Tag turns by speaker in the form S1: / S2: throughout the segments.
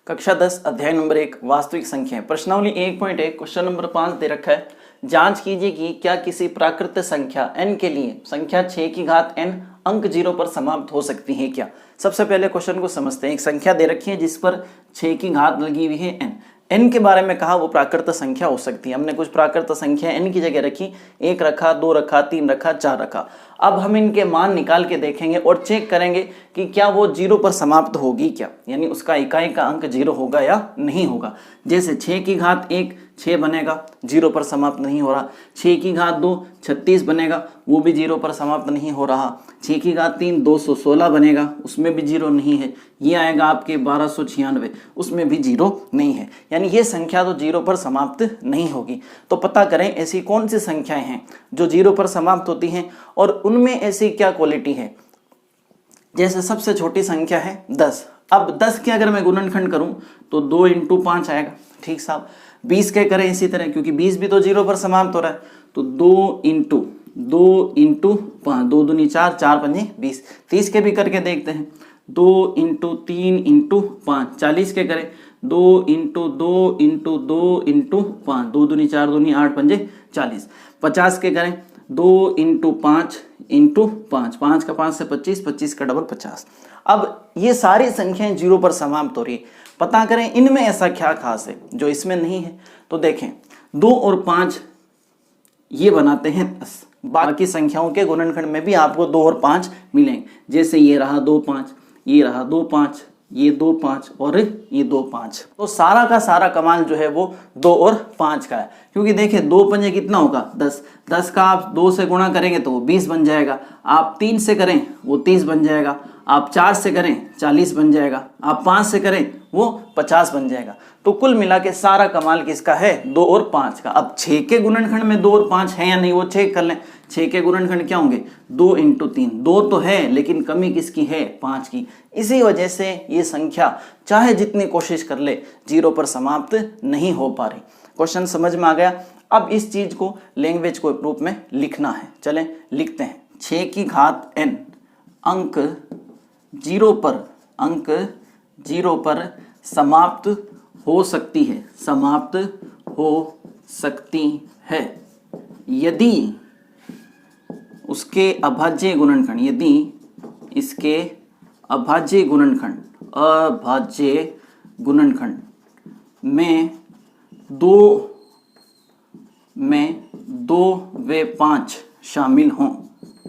S1: कक्षा 10 अध्याय नंबर 1 वास्तविक संख्याएं प्रश्नावली 1.1 क्वेश्चन नंबर 5 दे रखा है। जांच कीजिए कि क्या किसी प्राकृत संख्या n के लिए संख्या 6 की घात n अंक 0 पर समाप्त हो सकती है क्या। सबसे पहले क्वेश्चन को समझते हैं। एक संख्या दे रखी है जिस पर 6 की घात लगी हुई है n के बारे में कहा वो प्राकृत संख्या हो सकती है। हमने कुछ प्राकृत संख्या n की जगह रखी, 1 रखा, 2 रखा, 3 रखा, 4 रखा। अब हम इनके मान निकाल के देखेंगे और चेक करेंगे कि क्या वो 0 पर समाप्त होगी क्या, यानी उसका इकाई का अंक 0 होगा या नहीं होगा। जैसे 6 की घात 1 6 बनेगा, 0 पर समाप्त नहीं हो रहा। 6 की घात 2 36 बनेगा, वो भी 0 पर समाप्त नहीं हो रहा। 6 की घात 3 216 बनेगा, उसमें भी 0 नहीं है। ये आएगा आपके 1296, उसमें भी 0 नहीं है। यानी ये संख्या तो 0 पर समाप्त नहीं होगी। तो पता करें ऐसी कौन सी संख्याएं हैं जो 0 पर समाप्त होती हैं और उनमें ऐसी क्या क्वालिटी है। जैसे सबसे छोटी संख्या है 10। अब 10 के अगर मैं गुणनखंड करूं तो 2 × 5 आएगा। ठीक साहब। 20 के करें इसी तरह, क्योंकि 20 भी तो 0 पर समाप्त हो रहा है, तो 2 × 5, 2 दूनी 4, 4 पंजे 20। 30 के भी करके देखते हैं, 2 × 3 × 5। 40 के करें, 2 × 2 × 2 × 5, 2 दूनी 4, दूनी 8 पंजे 40। 50 के करें, 2 × 5 × 5, 5 का 5 से 25, 25 का डबल 50। अब ये सारी संख्याएं 0 पर समाप्त हो रही है। पता करें इनमें ऐसा क्या खास है जो इसमें नहीं है। तो देखें 2 और 5 ये बनाते हैं 10। बाकी संख्याओं के गुणनखंड में भी आपको 2 और 5 मिलेंगे। जैसे ये रहा 2 5, ये रहा 2 5, ये 2 5 और ये 2 5। तो सारा का सारा कमाल जो है वो 2 और 5 का है। क्योंकि देखिए 2 पंजे कितना होगा 10, 10 का आप 2 से गुणा करेंगे तो वो 20 बन जाएगा। आप 3 से करें वो 30 बन जाएगा। आप 4 से करें 40 बन जाएगा। आप 5 से करें वो 50 बन जाएगा। तो कुल मिला के सारा कमाल किसका है 2 और 5 का। अब 6 के गुणनखंड में 2 और 5 है या नहीं वो चेक कर लें। 6 के गुणनखंड क्या होंगे 2 × 3, 2 तो है लेकिन कमी किसकी है 5 की। इसी वजह से ये संख्या चाहे जितनी कोशिश कर ले 0 पर समाप्त नहीं हो पा रही। क्वेश्चन समझ में आ गया। अब इस चीज को लैंग्वेज को रूप में लिखना है। चलें लिखते हैं। 6 की घात n अंक 0 पर समाप्त हो सकती है, समाप्त हो सकती है यदि उसके अभाज्य गुणनखंड, यदि इसके अभाज्य गुणनखंड में 2 व 5 शामिल हों।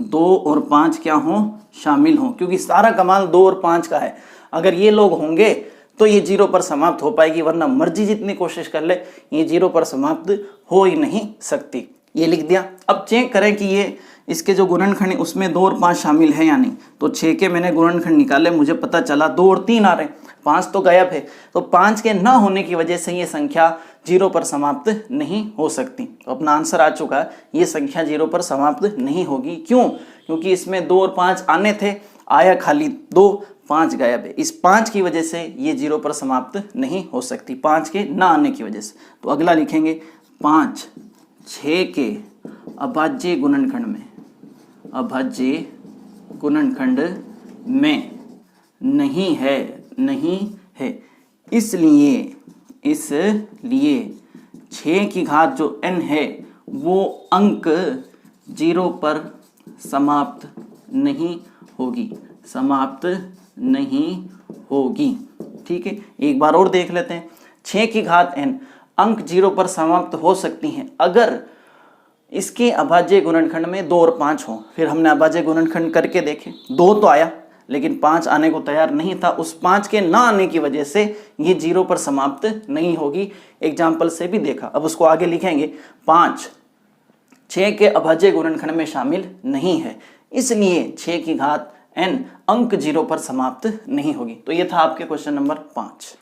S1: 2 और 5 क्या हों शामिल हों, क्योंकि सारा कमाल 2 और 5 का है। अगर ये लोग होंगे तो ये 0 पर समाप्त हो पाएगी, वरना मर्जी जितनी कोशिश कर ले ये 0 पर समाप्त हो ही नहीं सकती। ये लिख दिया। अब चेक करें कि ये इसके जो गुणनखंड है उसमें 2 और 5 शामिल है या नहीं। तो 6 के मैंने गुणनखंड निकाले, मुझे पता चला 2 और 3 आ रहे हैं, 5 तो गायब है। तो 5 के ना होने की वजह से ये संख्या 0 पर समाप्त नहीं हो सकती। तो अपना आंसर आ चुका है, ये संख्या 0 पर समाप्त नहीं होगी। क्यों? क्योंकि इसमें 2 और 5 आने थे, आया खाली 2, 5 गायब है। इस 5 की वजह से ये 0 पर समाप्त नहीं हो सकती, 5 के ना आने की वजह से। तो अगला लिखेंगे 5 6 के अभाज्य गुणनखंड में नहीं है। इसलिए 6 की घात जो n है वो अंक 0 पर समाप्त नहीं होगी। ठीक है, एक बार और देख लेते हैं। 6 की घात n अंक 0 पर समाप्त हो सकती हैं अगर इसके अभाज्य गुणनखंड में 2 और 5 हो। फिर हमने अभाज्य गुणनखंड करके देखे, 2 तो आया लेकिन 5 आने को तैयार नहीं था। उस 5 के ना आने की वजह से ये 0 पर समाप्त नहीं होगी। एग्जाम्पल से भी देखा। अब उसको आगे लिखेंगे 5 6 के अभाज्य गुणनखंड में शामिल नहीं है, इसलिए 6 की घात n अंक 0 पर समाप्त नहीं होगी। तो ये था आपके क्वेश्चन नंबर 5।